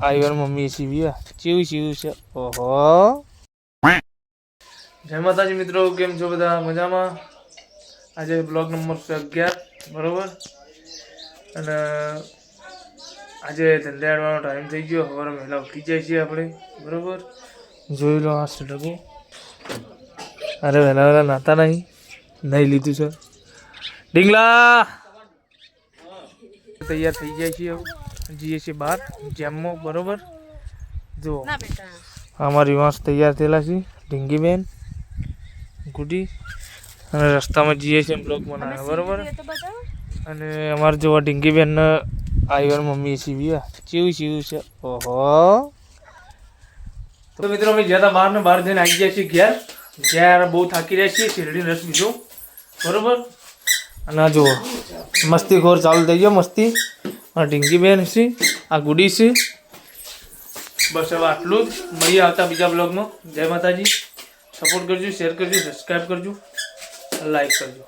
આઈવર mummy સીવી ચીવું ચીવું છે. ઓહો, જય માતાજી મિત્રો, કેમ છો બધા? મજામાં? આજે બ્લોગ નંબર 11 બરોબર. અને આજે ધંધે આડવાનો ટાઈમ થઈ ગયો. સવારે વહેલા ઉઠી જાય છીએ આપણે બરોબર. જોઈ લો આ સ્ટકો. અરે વહેલા વહેલા નાતા નહીં લીધું છે. ડીંગલા તૈયાર થઈ જાય છીએ. જઈએ છીએ બહાર જેમમાં બરોબર. જુઓ અમારી વાંસ તૈયાર થયેલા છે. ઢીંગીબેન ગુડી અને રસ્તામાં જઈએ છીએ બ્લોગ બનાવે બરોબર. અને અમારે જોવા ઢીંગીબેન આઈવર મમ્મી સીવી ચીવું છે. ઓહો, તો મિત્રો અમે જ્યાં બહાર ને બહાર જઈને આવી ગયા છીએ ઘેર. જ્યાં બહુ થાકી રહ્યા છીએ. શેરડીનો રસ પીધો બરોબર. અને આ જુઓ મસ્તી ખોર ચાલુ થઈ ગયો મસ્તી. આ ઢીંગીબેન છે, આ ગુડી છે. બસ હવે આટલું જ. મળીએ આવતા બીજા બ્લોગમાં. જય માતાજી. સપોર્ટ કરજો, શેર કરજો, સબસ્ક્રાઈબ કરજો, લાઈક કરજો.